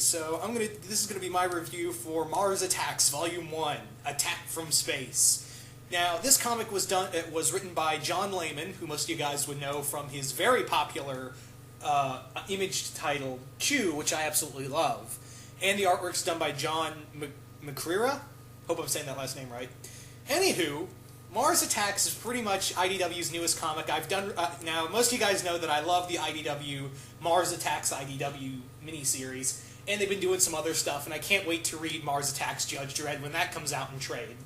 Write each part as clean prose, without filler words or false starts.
series. So this is gonna be my review for Mars Attacks Volume 1, Attack from Space. Now, this comic was written by John Layman, who most of you guys would know from his very popular image titled Q, which I absolutely love. And the artwork's done by John McCreera. Hope I'm saying that last name right. Anywho, Mars Attacks is pretty much IDW's newest comic. I've done now. Most of you guys know that I love the IDW Mars Attacks IDW miniseries, and they've been doing some other stuff. And I can't wait to read Mars Attacks Judge Dredd when that comes out in trade.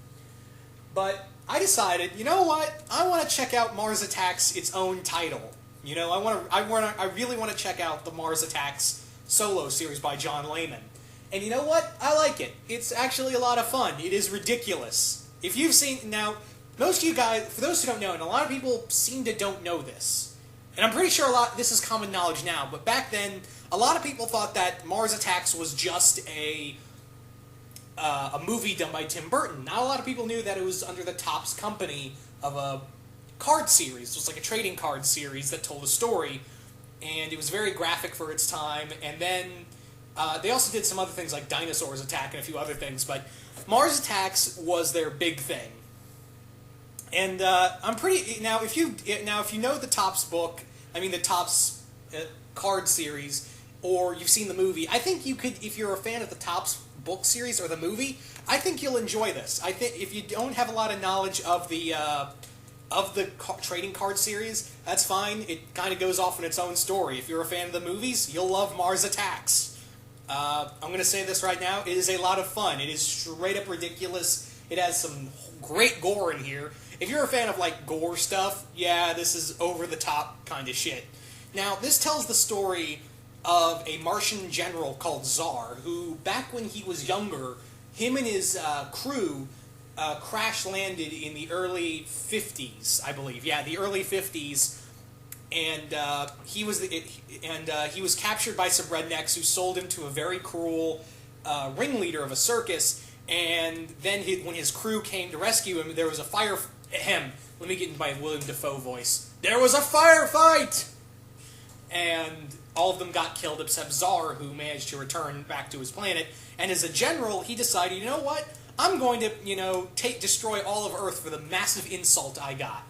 But I decided, you know what? I want to check out Mars Attacks its own title. You know, I really want to check out the Mars Attacks solo series by John Layman. And you know what? I like it. It's actually a lot of fun. It is ridiculous. If you've seen now. Most of you guys, for those who don't know, and a lot of people seem to don't know this, and I'm pretty sure this is common knowledge now, but back then, a lot of people thought that Mars Attacks was just a movie done by Tim Burton. Not a lot of people knew that it was under the Topps company of a card series. It was like a trading card series that told a story, and it was very graphic for its time, and then they also did some other things like Dinosaurs Attack and a few other things, but Mars Attacks was their big thing. And I'm pretty now. If you know the Topps book, the Topps card series, or you've seen the movie, I think you could. If you're a fan of the Topps book series or the movie, I think you'll enjoy this. I think if you don't have a lot of knowledge of the trading card series, that's fine. It kind of goes off in its own story. If you're a fan of the movies, you'll love Mars Attacks. I'm going to say this right now. It is a lot of fun. It is straight up ridiculous. It has some great gore in here. If you're a fan of, like, gore stuff, yeah, this is over-the-top kind of shit. Now, this tells the story of a Martian general called Tsar, who, back when he was younger, him and his crew crash-landed in the early 50s, I believe. Yeah, the early 50s, and he was captured by some rednecks who sold him to a very cruel ringleader of a circus, and then when his crew came to rescue him, there was a fire... Let me get into my William Dafoe voice. There was a firefight! And all of them got killed except Tsar, who managed to return back to his planet. And as a general, he decided, you know what? I'm going to, destroy all of Earth for the massive insult I got.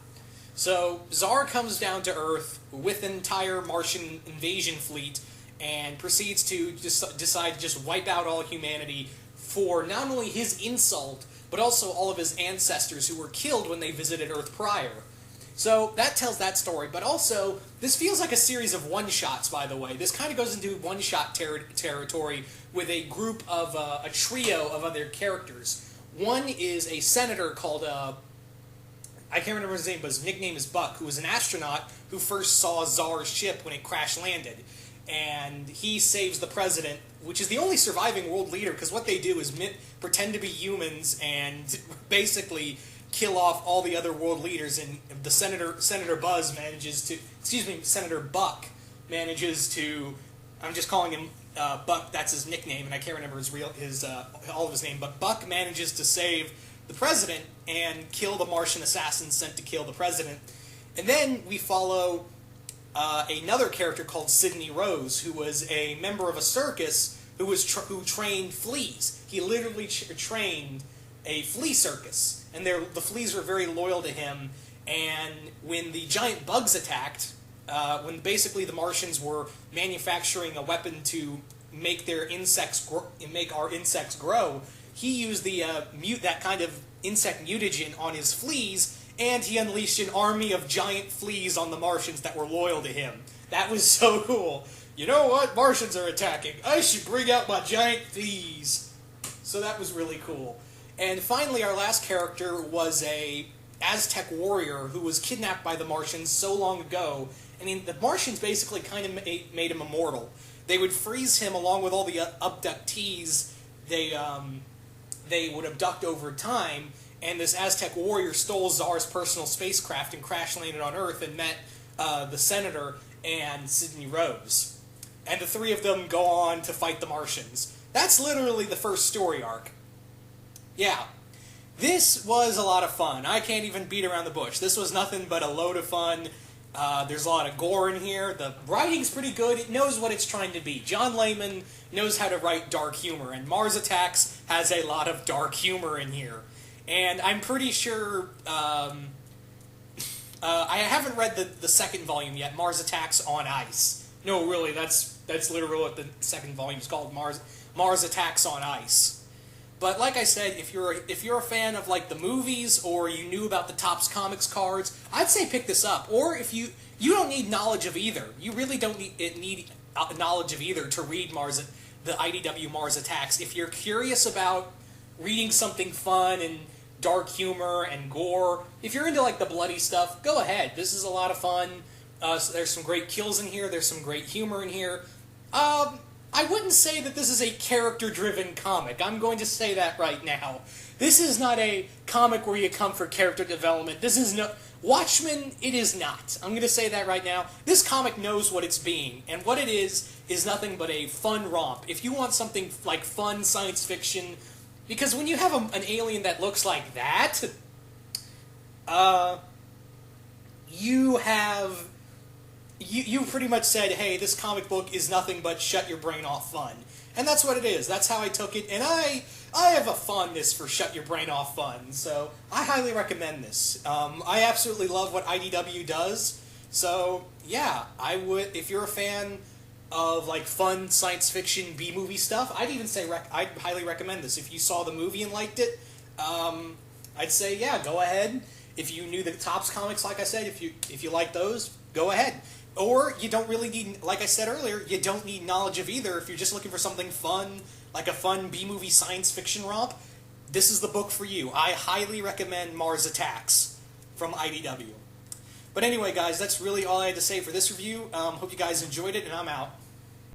So Tsar comes down to Earth with an entire Martian invasion fleet and proceeds to decide to just wipe out all humanity for not only his insult, but also all of his ancestors who were killed when they visited Earth prior. So that tells that story, but also, this feels like a series of one-shots, by the way. This kind of goes into one-shot territory with a group of, a trio of other characters. One is a senator called, I can't remember his name, but his nickname is Buck, who was an astronaut who first saw Tsar's ship when it crash-landed. And he saves the president, which is the only surviving world leader, because what they do is pretend to be humans and basically kill off all the other world leaders. And the Senator Buck manages to, I'm just calling him Buck. That's his nickname, and I can't remember all of his name. But Buck manages to save the president and kill the Martian assassins sent to kill the president. And then we follow another character called Sidney Rose, who was a member of a circus who trained fleas. He literally trained a flea circus, and the fleas were very loyal to him. And when the giant bugs attacked, when basically the Martians were manufacturing a weapon to make our insects grow, he used that kind of insect mutagen on his fleas. And he unleashed an army of giant fleas on the Martians that were loyal to him. That was so cool. You know what? Martians are attacking. I should bring out my giant fleas. So that was really cool. And finally, our last character was a Aztec warrior who was kidnapped by the Martians so long ago. The Martians basically kind of made him immortal. They would freeze him along with all the abductees they would abduct over time. And this Aztec warrior stole Tsar's personal spacecraft and crash-landed on Earth and met the senator and Sidney Rose. And the three of them go on to fight the Martians. That's literally the first story arc. Yeah. This was a lot of fun. I can't even beat around the bush. This was nothing but a load of fun. There's a lot of gore in here. The writing's pretty good. It knows what it's trying to be. John Layman knows how to write dark humor, and Mars Attacks has a lot of dark humor in here. And I'm pretty sure... I haven't read the second volume yet, Mars Attacks on Ice. No, really, that's literally what the second volume is called, Mars Attacks on Ice. But like I said, if you're a fan of like the movies, or you knew about the Topps Comics cards, I'd say pick this up. Or if you don't need knowledge of either. You really don't need knowledge of either to read the IDW Mars Attacks. If you're curious about reading something fun and dark humor and gore, if you're into like the bloody stuff, go ahead. This is a lot of fun. So there's some great kills in here. There's some great humor in here. I wouldn't say that this is a character-driven comic. I'm going to say that right now. This is not a comic where you come for character development. This is no... Watchmen, it is not. I'm going to say that right now. This comic knows what it's being, and what it is nothing but a fun romp. If you want something like fun science fiction... Because when you have an alien that looks like that... You pretty much said, hey, this comic book is nothing but shut your brain off fun. And that's what it is. That's how I took it. And I have a fondness for shut your brain off fun. So I highly recommend this. I absolutely love what IDW does. So yeah, I would, if you're a fan of like fun science fiction B-movie stuff, I'd even say I'd highly recommend this. If you saw the movie and liked it, I'd say yeah, go ahead. If you knew the Topps comics, like I said, if you like those, go ahead. Or you don't really need, like I said earlier, you don't need knowledge of either. If you're just looking for something fun, like a fun B-movie science fiction romp, this is the book for you. I highly recommend Mars Attacks from IDW. But anyway, guys, that's really all I had to say for this review. Hope you guys enjoyed it, and I'm out.